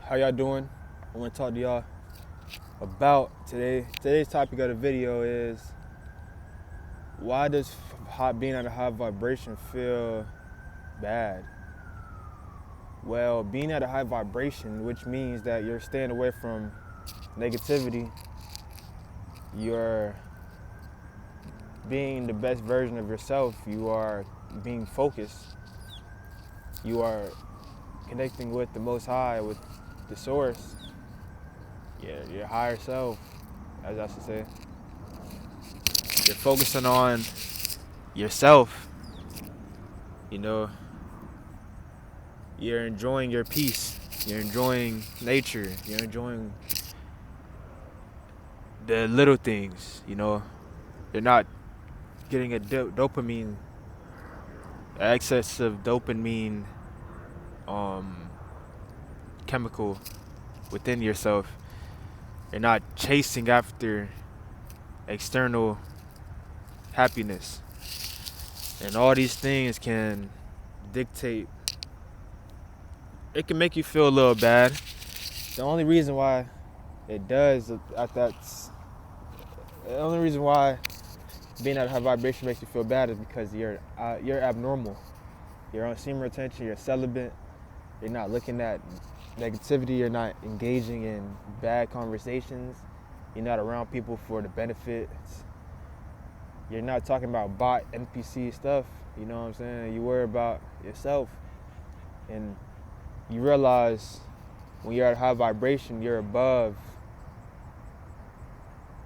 How y'all doing? I want to talk to y'all about today's topic of the video is, why does being at a high vibration feel bad? Well, being at a high vibration, which means that you're staying away from negativity, you're being the best version of yourself, you are being focused, you are connecting with the Most High, with the Source, your higher self, as I should say. You're focusing on yourself, you're enjoying your peace, you're enjoying nature, you're enjoying the little things, you're not getting a dopamine, excess of dopamine chemical within yourself. You're not chasing after external happiness. And all these things can dictate, it can make you feel a little bad. The only reason why it does the only reason why being at a high vibration makes you feel bad is because you're abnormal. You're on semen retention, you're celibate, you're not looking at negativity, you're not engaging in bad conversations, you're not around people for the benefits, you're not talking about bot NPC stuff, you know what I'm saying? You worry about yourself, and you realize when you're at high vibration, you're above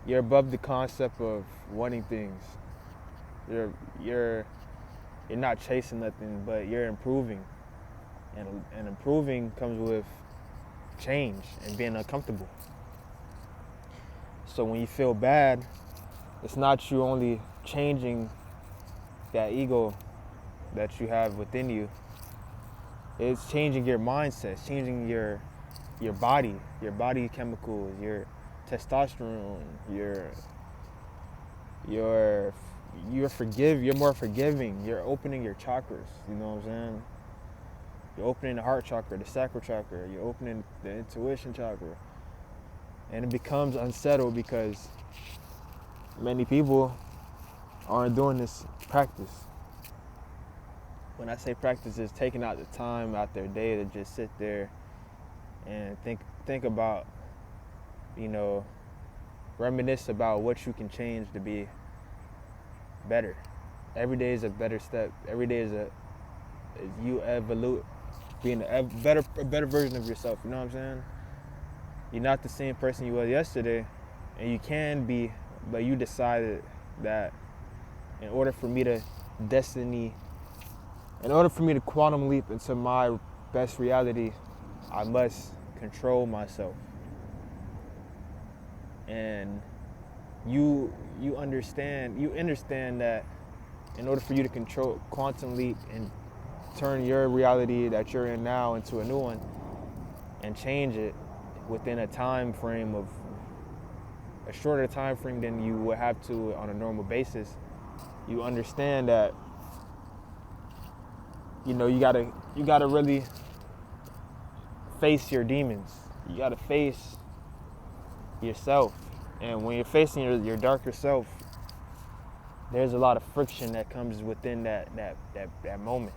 the concept of wanting things. You're not chasing nothing, but you're improving. And improving comes with change and being uncomfortable. So when you feel bad, it's not you only changing that ego that you have within you. It's changing your mindset, it's changing your body chemicals, your testosterone, you're more forgiving, you're opening your chakras, you know what I'm saying? You're opening the heart chakra, the sacral chakra, you're opening the intuition chakra. And it becomes unsettled because many people aren't doing this practice. When I say practice, it's taking out the time out their day to just sit there and think about, reminisce about what you can change to be better. Every day is a better step. Every day is you evolve, being a better version of yourself. You know what I'm saying? You're not the same person you were yesterday, and you can be, but you decided that in order for me to quantum leap into my best reality, I must control myself. And you understand that in order for you to control quantum leap and turn your reality that you're in now into a new one and change it within a shorter time frame than you would have to on a normal basis, you understand that you gotta really face your demons. You gotta face yourself. And when you're facing your darker self, there's a lot of friction that comes within that moment.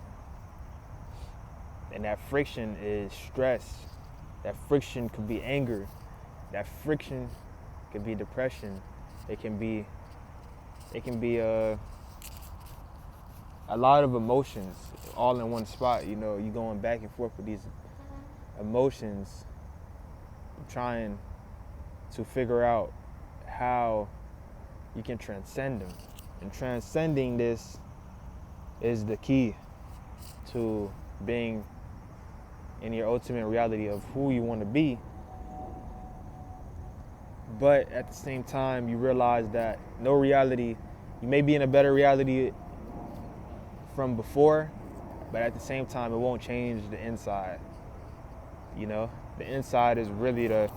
And that friction is stress. That friction could be anger. That friction could be depression. It can be a lot of emotions all in one spot. You going back and forth with these emotions, trying to figure out how you can transcend them. And transcending this is the key to being in your ultimate reality of who you want to be. But at the same time, you realize that no reality, you may be in a better reality from before, but at the same time, it won't change the inside. The inside is really the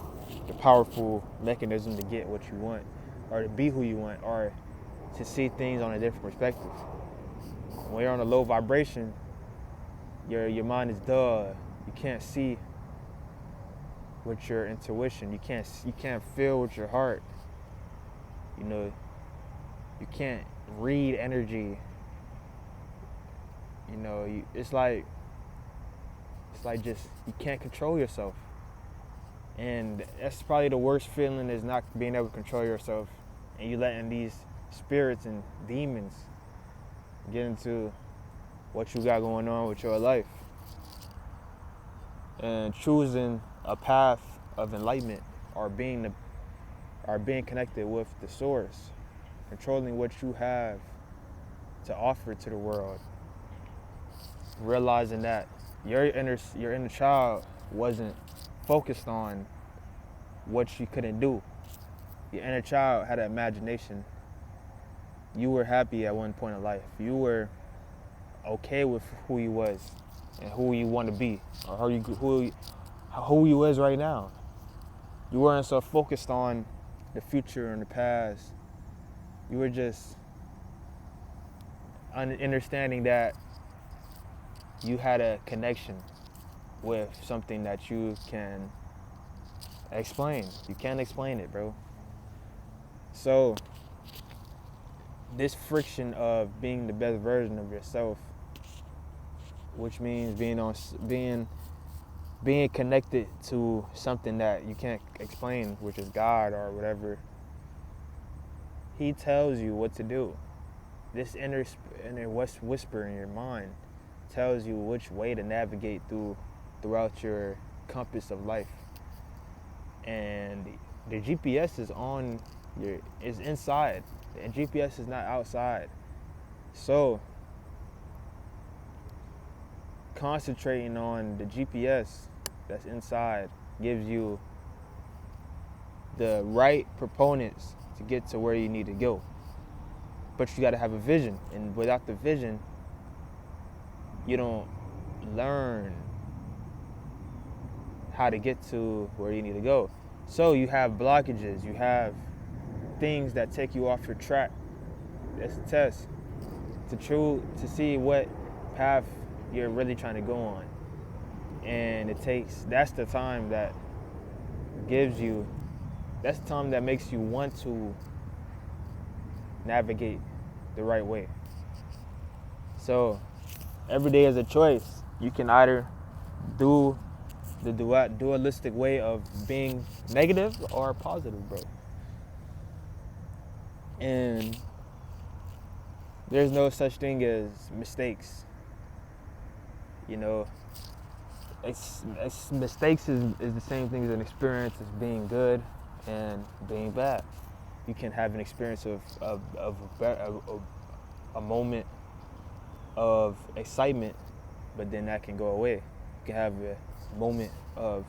powerful mechanism to get what you want, or to be who you want, or to see things on a different perspective. When you're on a low vibration, your mind is dull. You can't see with your intuition. You can't feel with your heart. You know, you can't read energy. You know, it's like just you can't control yourself. And that's probably the worst feeling, is not being able to control yourself, and you letting these spirits and demons get into what you got going on with your life. And choosing a path of enlightenment, or being connected with the source, controlling what you have to offer to the world, realizing that your inner child wasn't focused on what you couldn't do. Your inner child had an imagination. You were happy at one point in life. You were okay with who you was and who you want to be, or who you is right now. You weren't so focused on the future and the past. You were just understanding that you had a connection with something that you can explain. You can't explain it, bro. So this friction of being the best version of yourself, which means being connected to something that you can't explain, which is God or whatever. He tells you what to do. This inner whisper in your mind tells you which way to navigate throughout your compass of life. And the GPS is inside. The GPS is not outside. So concentrating on the GPS that's inside gives you the right proponents to get to where you need to go. But you got to have a vision, and without the vision, you don't learn how to get to where you need to go. So you have blockages, you have things that take you off your track. That's a test to see what path you're really trying to go on. And that's the time that makes you want to navigate the right way. So every day is a choice. You can either do the dualistic way of being negative or positive, bro. And there's no such thing as mistakes. You know, mistakes is the same thing as an experience as being good and being bad. You can have an experience of a moment of excitement, but then that can go away. You can have a moment of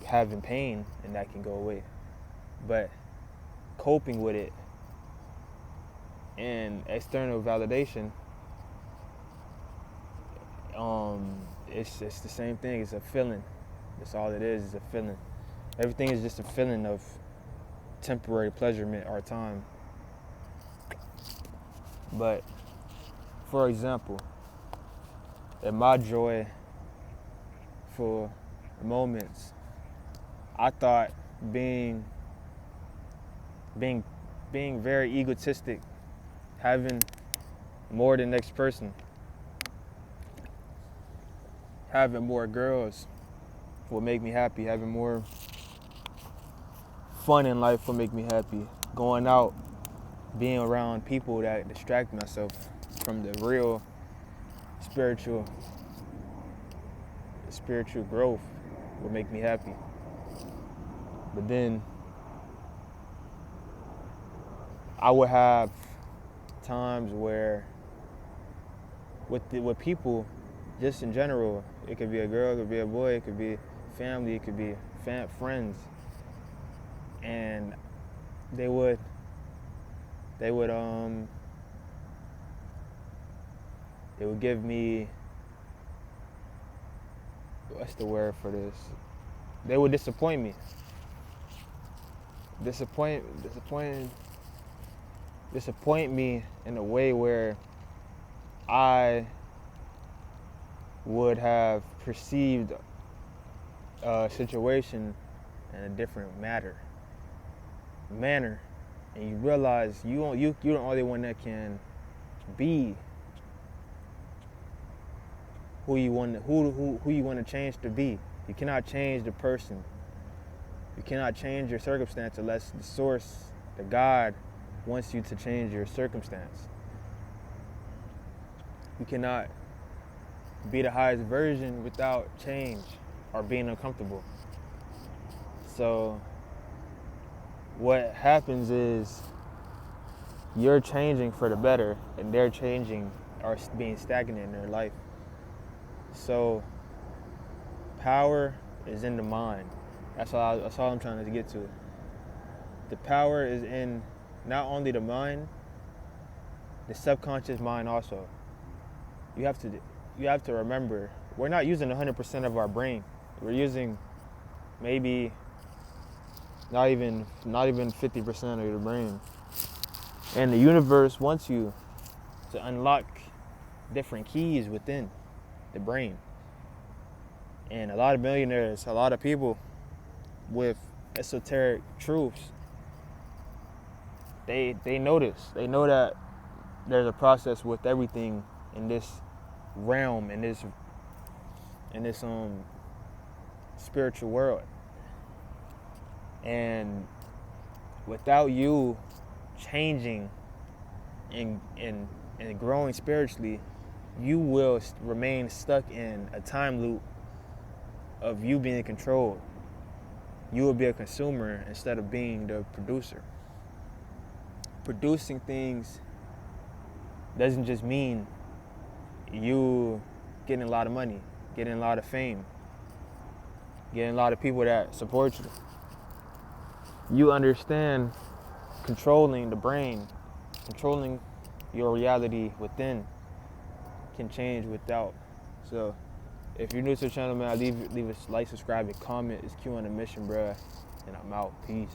having pain, and that can go away. But coping with it and external validation, it's the same thing. It's a feeling. That's all it is a feeling. Everything is just a feeling of temporary pleasurement or time. But for example, in my joy for moments, I thought being very egotistic, having more than the next person, having more girls will make me happy, having more fun in life will make me happy, going out, being around people that distract myself from the real spiritual growth will make me happy. But then I would have times where with people, just in general, it could be a girl, it could be a boy, it could be family, it could be friends, and they would give me, what's the word for this? They would disappoint me. Disappoint me in a way where I would have perceived situation in a different manner, and you realize you're the only one that can be who you want to change to be. You cannot change the person. You cannot change your circumstance unless the source, the God, wants you to change your circumstance. You cannot be the highest version without change or being uncomfortable. So what happens is you're changing for the better and they're changing or being stagnant in their life. So power is in the mind. That's all I'm trying to get to. The power is in not only the mind, the subconscious mind also. You have to remember, we're not using 100% of our brain. We're using maybe not even 50% of your brain. And the universe wants you to unlock different keys within the brain. And a lot of millionaires, a lot of people with esoteric truths, they know this. They know that there's a process with everything in this realm, in this spiritual world. And without you changing and growing spiritually, you will remain stuck in a time loop of you being controlled. You will be a consumer instead of being the producer. Producing things doesn't just mean you getting a lot of money, getting a lot of fame, getting a lot of people that support you. You understand controlling the brain, controlling your reality within can change without. So if you're new to the channel, man, leave a like, subscribe, and comment. It's Q on a mission, bruh. And I'm out. Peace.